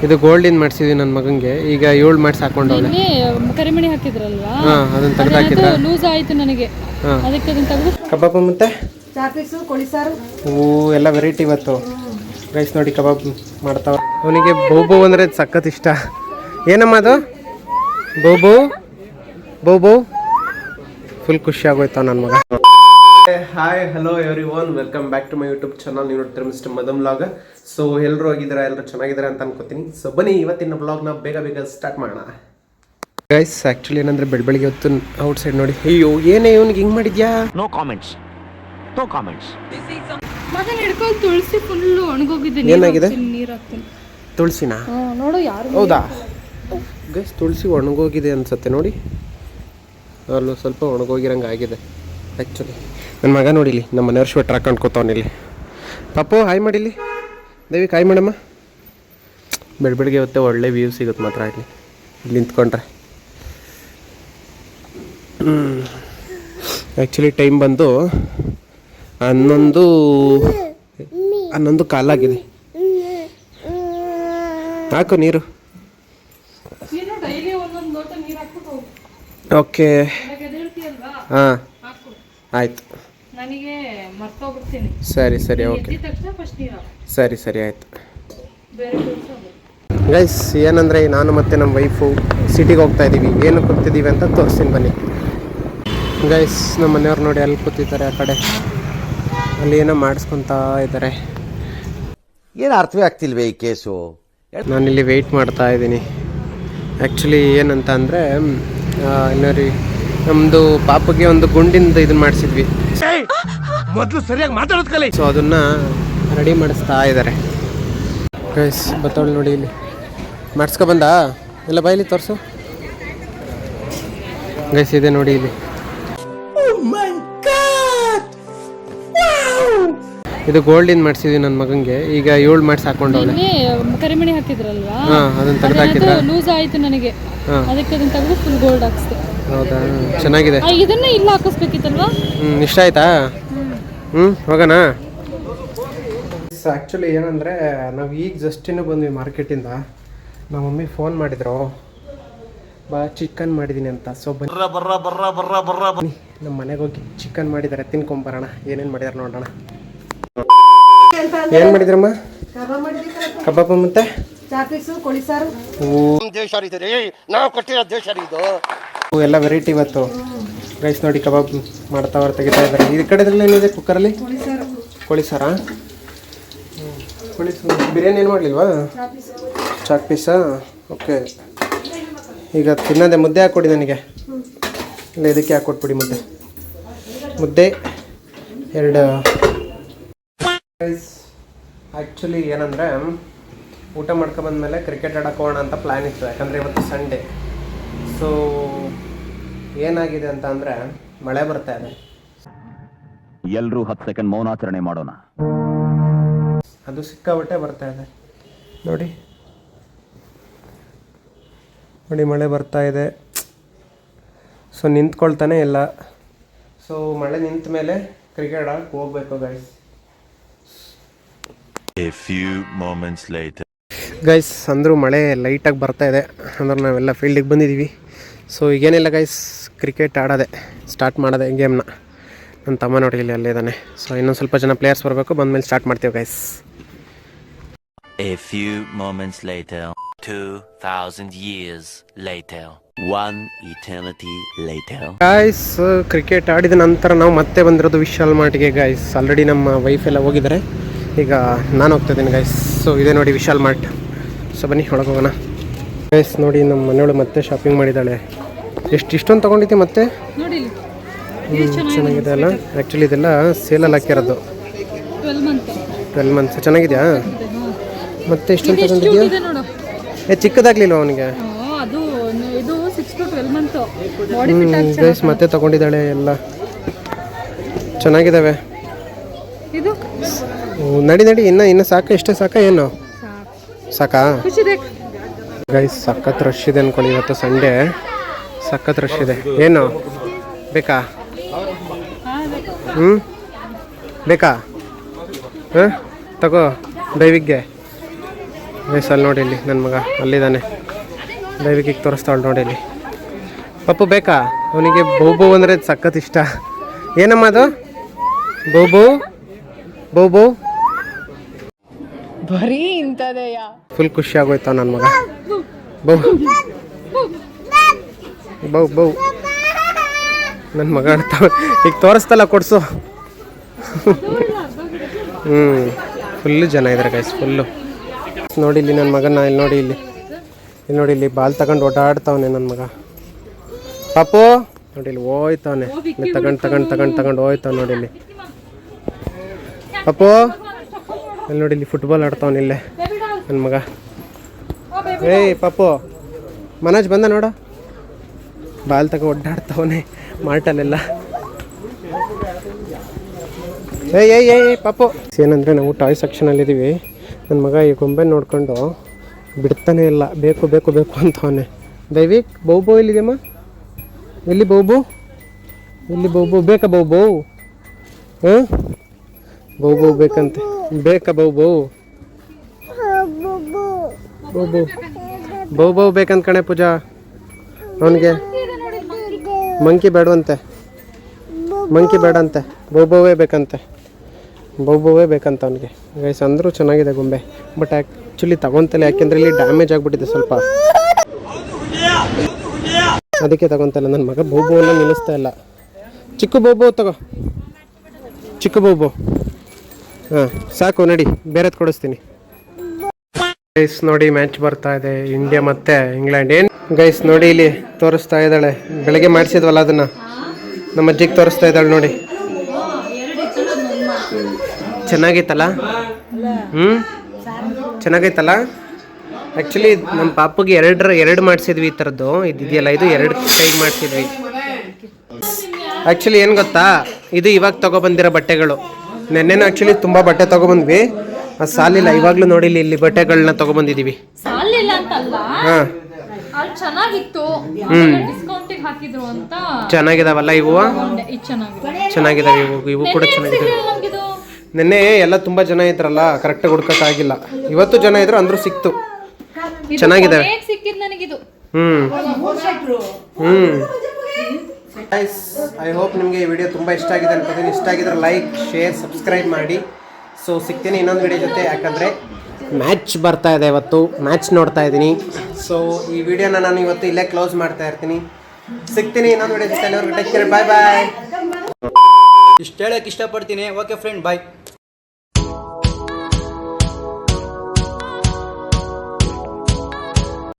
ಇದು ಗೋಲ್ಡಿಂದ ಮಾಡಿಸಿದ್ವಿ ನನ್ನ ಮಗಂಗೆ. ಈಗ 7 ಮಾಡಿಸಿ ಹಾಕೊಂಡವಳೆ. ಕರಿಮಣಿ ಹಾಕಿದ್ರಲ್ವಾ, ಅದನ್ನ ತೆಗೆದು ಹಾಕಿದ್ರೆ ಲೂಸ್ ಆಯ್ತು ನನಗೆ. ಅದಕ್ಕೆ ಅದನ್ನ ತೆಗೆದು ಕಬಾಬ್ ಮತ್ತೆ ಚಾಪೀಸು ಕೋಳಿ ಸಾರು ಎಲ್ಲ ವೆರೈಟಿ ಇವತ್ತು ಗೈಸ್. ನೋಡಿ ಕಬಾಬ್ ಮಾಡ್ತಾವ. ಅವನಿಗೆ ಬೋಬೋ ಅಂದರೆ ಸಖತ್ ಇಷ್ಟ. ಏನಮ್ಮ ಅದು ಬೋಬೋ ಬೋಬೋ ಫುಲ್ ಖುಷಿ ಆಗೋಯ್ತಾವ ನನ್ನ ಮಗ. Hi hello everyone, welcome back to my YouTube channel. ನೀವು ನೋಡ್ತೀರ ಮಿಸ್ಟರ್ ಮದಮ್ ವ್ಲಾಗ್. ಸೊ ಎಲ್ಲರೂ ಹೋಗಿದ್ದೀರಾ, ಎಲ್ಲರೂ ಚೆನ್ನಾಗಿದ್ದಾರೆ ಅಂತ ಅನ್ಕೋತೀನಿ. ಸೊ ಬನ್ನಿ ಇವತ್ತಿನ ವ್ಲಾಗ್ನ ಬೇಗ ಸ್ಟಾರ್ಟ್ ಮಾಡೋಣ ಗೈಸ್. ಆ್ಯಕ್ಚುಲಿ ಏನಂದರೆ ಬೆಳಗ್ಗೆ ಹೊತ್ತು ಔಟ್ ಸೈಡ್ ನೋಡಿ. ಅಯ್ಯೋ ಏನೇ ಇವನಿಗೆ ಹಿಂಗೆ ಮಾಡಿದ್ಯಾ? No comments. ಮಗನ ಹಿಡ್ಕೊಂಡು ತುಳಸಿ ಫುಲ್ ಒಣಗೋಗಿದೆ. ಏನಾಗಿದೆ? ನೀರು ಹಾಕ್ತೀನಿ. ತುಳಸಿನಾ? ನೋಡು ಯಾರು. ಹೌದಾ ಗೈಸ್, ತುಳಸಿ ಒಣಗೋಗಿದೆ ಅನ್ಸುತ್ತೆ ನೋಡಿ. ಅಲ್ಲೂ ಸ್ವಲ್ಪ ಒಣಗೋಗಿರಂಗೆ ಆಗಿದೆ ಆ್ಯಕ್ಚುಲಿ. ನನ್ನ ಮಗ ನೋಡಿಲಿ, ನಮ್ಮ ಮನೆಯವ್ರ ಸ್ವೆಟ್ರ್ ಹಾಕೊಂಡು ಕೂತವನಿಲ್ಲಿ. ಪಾಪು ಹಾಯ್ ಮಾಡಿಲಿ, ದೇವಿಕ್ ಹಾಯ್ ಮಾಡಮ್ಮ. ಬೆಳಗ್ಗೆ ಹೊತ್ತೆ ಒಳ್ಳೆ ವ್ಯೂ ಸಿಗುತ್ತೆ ಮಾತ್ರ ಇಲ್ಲಿ ನಿಂತ್ಕೊಂಡ್ರೆ. ಆ್ಯಕ್ಚುಲಿ ಟೈಮ್ ಬಂದು 11 ಕಾಲಾಗಿದೆ. ಹಾಕು ನೀರು. ಓಕೆ ಹಾಂ ಆಯಿತು. ನನಗೆ ಮರ್ತೋಗ್ಬಿಡ್ತೀನಿ. ಸರಿ ಓಕೆ ಸರಿ ಆಯಿತು ಗೈಸ್. ಏನಂದರೆ ನಾನು ಮತ್ತು ನಮ್ಮ ವೈಫು ಸಿಟಿಗೆ ಹೋಗ್ತಾ ಇದ್ದೀವಿ. ಏನು ಕೂತಿದ್ದೀವಿ ಅಂತ ತೋರಿಸ್ತೀನಿ ಬನ್ನಿ ಗೈಸ್. ನಮ್ಮ ಮನೆಯವ್ರು ನೋಡಿ ಅಲ್ಲಿ ಕೂತಿದ್ದಾರೆ ಆ ಕಡೆ, ಅಲ್ಲಿ ಏನೋ ಮಾಡಿಸ್ಕೊತಾ ಇದ್ದಾರೆ. ಏನು ಅರ್ಥವೇ ಆಗ್ತಿಲ್ವೇ ಈ ಕೇಸು? ನಾನಿಲ್ಲಿ ವೆಯ್ಟ್ ಮಾಡ್ತಾ ಇದ್ದೀನಿ. ಆ್ಯಕ್ಚುಲಿ ಏನಂತ ಅಂದರೆ ಇನ್ನೋರಿ ನಮ್ಮದು ಪಾಪಗೆ ಒಂದು ಗುಂಡಿಂದ ಇದನ್ನ ಮಾಡಿಸಿದ್ವಿ. ಮೊದಲು ಸರಿಯಾಗಿ ಮಾತಾಡೋದು ಕಲಿ. ಸೊ ಅದನ್ನು ರೆಡಿ ಮಾಡಿಸ್ತಾ ಇದ್ದಾರೆ ಗೈಸ್. ಬತ್ತವಳು ನೋಡಿ ಇಲ್ಲಿ ಮಾಡಿಸ್ಕೊಬಂದ ಎಲ್ಲ ಬಾಯಿಲಿ ತೋರಿಸು ಗೈಸ್. ಇದೆ ನೋಡಿ ಇಲ್ಲಿ. ಇದು ಗೋಲ್ಡಿಂದ ಮಾಡಿಸಿದ್ವಿ ನನ್ನ ಮಗಂಗೆ. ಈಗ 7 ಮಾಡಿಸಿ ಹಾಕೊಂಡವಳೆ. ಕರಿಮಣಿ ಹಾಕಿದ್ರಲ್ವಾ, ಅದನ್ನ ತೆಗೆದು ಹಾಕಿದ್ರೆ ಲೂಸ್ ಆಯ್ತು ನನಗೆ. ಅದಕ್ಕೆ ಅದನ್ನ ತೆಗೆದು ಫುಲ್ ಗೋಲ್ಡ್ ಹಾಕ್ಸ್ದೆ. ಹೌದಾ, ಚೆನ್ನಾಗಿದೆ. ಇದನ್ನ ಇಲ್ಲ ಹಾಕಿಸ್ಬೇಕಿತ್ತಲ್ವಾ? ಇಷ್ಟ ಆಯ್ತಾ? ಹೋಗೋಣ. ಆ್ಯಕ್ಚುಲಿ ಏನಂದರೆ ನಾವು ಈಗ ಜಸ್ಟಿನೂ ಬಂದ್ವಿ ಮಾರ್ಕೆಟಿಂದ. ನಮ್ಮ ಮಮ್ಮಿ ಫೋನ್ ಮಾಡಿದ್ರು, ಬಾ ಚಿಕನ್ ಮಾಡಿದ್ದೀನಿ ಅಂತ. ಸೊ ಬನ್ನಿ ನಮ್ಮ ಮನೆಗೆ ಹೋಗಿ ಚಿಕನ್ ಮಾಡಿದ್ದಾರೆ, ತಿನ್ಕೊಂಬರೋಣ. ಏನೇನು ಮಾಡಿದಾರೆ ನೋಡೋಣ. ಏನು ಮಾಡಿದ್ರಮ್ಮ? ಕಬಾಬ್ ಮತ್ತೆ ಚಾಪೀಸು ಕೋಳಿ ಸಾರು. ಎಲ್ಲ ವೆರೈಟಿ ಇವತ್ತು ಗೈಸ್. ನೋಡಿ ಕಬಾಬ್ ಮಾಡ್ತಾವ್ರೆ, ತೆಗಿತಾ ಇದ್ದಾರೆ. ಈ ಕಡೆದ್ರಲ್ಲಿ ಏನಿದೆ ಕುಕ್ಕರಲ್ಲಿ? ಕೋಳಿ ಸಾರಾ? ಬಿರಿಯಾನಿ ಏನು ಮಾಡಲಿಲ್ವಾ? Chalk Pisa? ಓಕೆ. ಈಗ ತಿನ್ನೋದೆ ಮುದ್ದೆ ಹಾಕ್ಕೊಡಿ ನನಗೆ. ಇಲ್ಲ ಇದಕ್ಕೆ ಹಾಕ್ಕೊಟ್ಬಿಡಿ ಮುದ್ದೆ 2. ಆ್ಯಕ್ಚುಲಿ ಏನಂದರೆ ಊಟ ಮಾಡ್ಕೊಬಂದ್ಮೇಲೆ ಕ್ರಿಕೆಟ್ ಆಡೋಕೆ ಹೋಗೋಣ ಅಂತ ಪ್ಲ್ಯಾನ್ ಇತ್ತು. ಯಾಕಂದರೆ ಇವತ್ತು ಸಂಡೇ. ಸೊ ಏನಾಗಿದೆ ಅಂತ ಅಂದರೆ ಮಳೆ ಬರ್ತಾ ಇದೆ. ಎಲ್ಲರೂ 10 ಸೆಕೆಂಡ್ ಮೌನಾಚರಣೆ ಮಾಡೋಣ. ಅದು ಸಿಕ್ಕಾಬಟ್ಟೆ ಬರ್ತಾ ಇದೆ ನೋಡಿ ಮಳೆ ಬರ್ತಾ ಇದೆ. ಸೊ ನಿಂತ್ಕೊಳ್ತಾನೆ ಇಲ್ಲ. ಸೊ ಮಳೆ ನಿಂತ ಮೇಲೆ ಕ್ರಿಕೆಟ್ ಆಡೋಕೆ ಹೋಗ್ಬೇಕು guys. A few moments later. Guys ಅಂದರೂ ಮಳೆ ಲೈಟಾಗಿ ಬರ್ತಾ ಇದೆ. ಅಂದ್ರೆ ನಾವೆಲ್ಲ ಫೀಲ್ಡಿಗೆ ಬಂದಿದ್ದೀವಿ. ಸೊ ಈಗೇನಿಲ್ಲ ಗೈಸ್, ಕ್ರಿಕೆಟ್ ಆಡೋದೆ ಸ್ಟಾರ್ಟ್ ಮಾಡೋದೆ ಗೇಮ್ನ. ನನ್ನ ತಮ್ಮ ನೋಡಿ ಇಲ್ಲಿ ಅಲ್ಲೇ ಇದ್ದಾನೆ. ಸೊ ಇನ್ನೊಂದು ಸ್ವಲ್ಪ ಜನ ಪ್ಲೇಯರ್ಸ್ ಬರಬೇಕು, ಬಂದಮೇಲೆ ಸ್ಟಾರ್ಟ್ ಮಾಡ್ತೀವಿ guys. A few moments later. 2000 years later. 1 eternity later. Guys cricket ಆಡಿದ ನಂತರ ನಾವು ಮತ್ತೆ ಬಂದಿರೋದು ವಿಶಾಲ್ ಮಾರ್ಟ್ಗೆ ಗೈಸ್. ಆಲ್ರೆಡಿ ನಮ್ಮ ವೈಫ್ ಎಲ್ಲ ಹೋಗಿದ್ದಾರೆ, ಈಗ ನಾನು ಹೋಗ್ತಾಯಿದ್ದೀನಿ ಗೈಸ್. ಸೊ ಇದೆ ನೋಡಿ ವಿಶಾಲ್ ಮಾರ್ಟ್. ಸೊ ಬನ್ನಿ ಒಳಗೆ ಹೋಗೋಣ ಗೈಸ್. ನೋಡಿ ನಮ್ಮ ಮನೆಯೊಳು ಮತ್ತೆ ಶಾಪಿಂಗ್ ಮಾಡಿದ್ದಾಳೆ. ಇಷ್ಟೊಂದು ತೊಗೊಂಡಿದ್ದೆ ಮತ್ತೆ. ಚೆನ್ನಾಗಿದೆ ಅಲ್ಲ. ಆ್ಯಕ್ಚುಲಿ ಇದೆಲ್ಲ ಸೇಲಲ್ಲಿ ಹಾಕಿರೋದು. 12 ಮಂತ್ಸ್ ಚೆನ್ನಾಗಿದೆಯಾ? ಮತ್ತೆ ಇಷ್ಟೊಂದು ತಗೊಂಡಿದ್ಯಾ? ಚಿಕ್ಕದಾಗ್ಲಿಲ್ಲ ಅವನಿಗೆ ಗೈಸ್. ಮತ್ತೆ ತಗೊಂಡಿದ್ದಾಳೆ ಎಲ್ಲ ಚೆನ್ನಾಗಿದ್ದಾವೆ. ನಡಿ ಇನ್ನು ಸಾಕ? ಇಷ್ಟೇ ಸಾಕಾ ಏನು? ಸಾಕಾ ಗೈಸ್? ಸಖತ್ ರಶ್ ಇದೆ ಅನ್ಕೊಳ್ಳಿ. ಇವತ್ತು ಸಂಡೇ ಸಖತ್ ರಶ್ ಇದೆ. ಏನು ಬೇಕಾ? ಬೇಕಾ? ತಗೋ ದೈವಿಕ್ಗೆ. ವಯಸ್ಸಲ್ಲಿ ನೋಡಿ ಇಲ್ಲಿ ನನ್ನ ಮಗ ಅಲ್ಲಿದ್ದಾನೆ, ದೈವಿಕಿಗೆ ತೋರಿಸ್ತಾವಳು ನೋಡಿ ಇಲ್ಲಿ. ಪಪ್ಪು ಬೇಕಾ ಅವನಿಗೆ? ಬಹು ಅಂದರೆ ಸಖತ್ ಇಷ್ಟ. ಏನಮ್ಮ ಅದು? ಬಹು ಬರೀ ಇಂಥದೆಯಾ? ಫುಲ್ ಖುಷಿ ಆಗೋಯ್ತಾವ ನನ್ನ ಮಗ. ಬಹು ನನ್ನ ಮಗ ಆಡ್ತಾವ. ಈಗ ತೋರಿಸ್ತಲ್ಲ, ಕೊಡ್ಸು. ಫುಲ್ಲು ಜನ ಇದ್ದಾರೆ ಗೈಸ್, ಫುಲ್ಲು. ನೋಡಿ ಇಲ್ಲಿ ನನ್ನ ಮಗನ, ಇಲ್ಲಿ ನೋಡಿ ಇಲ್ಲಿ ನೋಡಿ ಇಲ್ಲಿ ಬಾಲ್ ತಗೊಂಡು ಓಡಾಡ್ತಾವನೆ ನನ್ನ ಮಗ. ಪಾಪು ನೋಡಿ ಇಲ್ಲಿ ಹೋಯ್ತಾವನೆ, ತಗೊಂಡು ಹೋಯ್ತಾವ ನೋಡಿ ಇಲ್ಲಿ. ಪಾಪು ಇಲ್ಲಿ ನೋಡಿ ಇಲ್ಲಿ ಫುಟ್ಬಾಲ್ ಆಡ್ತಾವನೆ ಇಲ್ಲೇ ನನ್ನ ಮಗ. ಏಯ್ ಪಾಪು, ಮನೋಜ್ ಬಂದ ನೋಡ, ಬಾಲ್ ತಗೊಂಡು ಒಡ್ಡಾಡ್ತಾವನೆ ಮಾಲ್ಟಲ್ಲೆಲ್ಲ. ಏಯ್ ಪಾಪು. ಏನಂದರೆ ನಾವು ಟಾಯ್ ಸೆಕ್ಷನಲ್ಲಿದ್ದೀವಿ. ನನ್ನ ಮಗ ಈ ಗೊಂಬೆ ನೋಡ್ಕೊಂಡು ಬಿಡ್ತಾನೆ ಇಲ್ಲ, ಬೇಕು ಬೇಕು ಬೇಕು ಅಂತವನೆ. ದೈವಿಕ್ ಬಹು ಇಲ್ಲಿದೆಯಮ್ಮ, ಎಲ್ಲಿ ಬಹು? ಇಲ್ಲಿ ಬಹು ಬೇಕಾ? ಬಹು ಹಾಂ, ಬಹು ಬೇಕಂತೆ. ಬೇಕಾ ಬಹು ಬೇಕಂತ ಕಣೆ ಪೂಜಾ. ಅವನಿಗೆ ಮಂಕಿ ಬೇಡವಂತೆ, ಮಂಕಿ ಬೇಡಂತೆ, ಬಹುವೇ ಬೇಕಂತೆ, ಬಹುವೇ ಬೇಕಂತ ಅವನಿಗೆ. ಗೈಸ್ ಅಂದರೂ ಚೆನ್ನಾಗಿದೆ ಗೊಂಬೆ, ಬಟ್ ಆ್ಯಕ್ಚುಲಿ ತಗೊತಲ್ಲ, ಯಾಕೆಂದರೆ ಇಲ್ಲಿ ಡ್ಯಾಮೇಜ್ ಆಗಿಬಿಟ್ಟಿದೆ ಸ್ವಲ್ಪ, ಅದಕ್ಕೆ ತಗೊತಲ್ಲ. ನನ್ನ ಮಗ ಬಹುವನ್ನು ನಿಲ್ಲಿಸ್ತಾ ಇಲ್ಲ. ಚಿಕ್ಕ ಬಹು ತಗೋ, ಚಿಕ್ಕ ಬಹು. ಹಾಂ ಸಾಕು, ನಡಿ ಬೇರೆದು ಕೊಡಿಸ್ತೀನಿ. ಗೈಸ್ ನೋಡಿ ಮ್ಯಾಚ್ ಬರ್ತಾ ಇದೆ, ಇಂಡಿಯಾ ಮತ್ತು ಇಂಗ್ಲೆಂಡ್. ಏನು ಗೈಸ್ ನೋಡಿ ಇಲ್ಲಿ ತೋರಿಸ್ತಾ ಇದ್ದಾಳೆ, ಬೆಳಗ್ಗೆ ಮಾಡಿಸಿದ್ವಲ್ಲ ಅದನ್ನು, ನಮ್ಮ ಅಜ್ಜಿಗೆ ತೋರಿಸ್ತಾ ಇದ್ದಾಳೆ ನೋಡಿ. ಚೆನ್ನಾಗೈತಲ್ಲ? ಚೆನ್ನಾಗೈತಲ್ಲ? ಆ್ಯಕ್ಚುಲಿ ನಮ್ಮ ಪಾಪಗೆ ಎರಡು ಮಾಡಿಸಿದ್ವಿ ಈ ಥರದ್ದು. ಇದೆಯಲ್ಲ, ಇದು 2 ಕೈಗೆ ಮಾಡಿಸಿದ್ವಿ. ಆ್ಯಕ್ಚುಲಿ ಏನು ಗೊತ್ತಾ, ಇದು ಇವಾಗ ತೊಗೊಬಂದಿರೋ ಬಟ್ಟೆಗಳು. ನೆನ್ನೆನೂ ಆ್ಯಕ್ಚುಲಿ ತುಂಬ ಬಟ್ಟೆ ತೊಗೊಬಂದ್ವಿ, ಅದು ಸಾಲಿಲ್ಲ. ಇವಾಗಲೂ ನೋಡಿ ಇಲ್ಲಿ ಬಟ್ಟೆಗಳನ್ನ ತೊಗೊಬಂದಿದ್ದೀವಿ. ಸಾಲಿಲ್ಲ ಅಂತಲ್ಲ, ಹಾಂ ಅಲ್ಲಿ ಚೆನ್ನಾಗಿತ್ತು, ಡಿಸ್ಕೌಂಟಿಗೆ ಹಾಕಿದ್ರು ಅಂತ. ಚೆನ್ನಾಗಿದಾವಲ್ಲ ಇವು? ಚೆನ್ನಾಗಿದಾವೆ ಇವು ಕೂಡ ಚೆನ್ನಾಗಿದ್ದಾವೆ. ನೆನ್ನೆ ಎಲ್ಲ ತುಂಬ ಜನ ಇದ್ರಲ್ಲ, ಕರೆಕ್ಟಾಗಿ ಹುಡ್ಕೋಕ್ಕಾಗಿಲ್ಲ. ಇವತ್ತು ಜನ ಇದ್ರು ಅಂದರೂ ಸಿಕ್ತು, ಚೆನ್ನಾಗಿದ್ದಾವೆ. ಐ ಹೋಪ್ ನಿಮಗೆ ಈ ವಿಡಿಯೋ ತುಂಬ ಇಷ್ಟ ಆಗಿದೆ ಅನ್ಕೋತೀನಿ. ಇಷ್ಟ ಆಗಿದ್ರೆ ಲೈಕ್, ಶೇರ್, ಸಬ್ಸ್ಕ್ರೈಬ್ ಮಾಡಿ. ಸೊ ಸಿಗ್ತೀನಿ ಇನ್ನೊಂದು ವಿಡಿಯೋ ಜೊತೆ, ಯಾಕಂದರೆ ಮ್ಯಾಚ್ ಬರ್ತಾ ಇದೆ, ಇವತ್ತು ಮ್ಯಾಚ್ ನೋಡ್ತಾ ಇದ್ದೀನಿ. ಸೊ ಈ ವಿಡಿಯೋನ ನಾನು ಇವತ್ತು ಇಲ್ಲೇ ಕ್ಲೋಸ್ ಮಾಡ್ತಾ ಇರ್ತೀನಿ. ಸಿಗ್ತೀನಿ ಇನ್ನೊಂದು ವಿಡಿಯೋ ಜೊತೆ. ಟೇಕ್ ಕೇರ್, ಬಾಯ್ ಬಾಯ್. ಇಷ್ಟು ಹೇಳಕ್ಕೆ ಇಷ್ಟಪಡ್ತೀನಿ. ಓಕೆ ಫ್ರೆಂಡ್, ಬಾಯ್.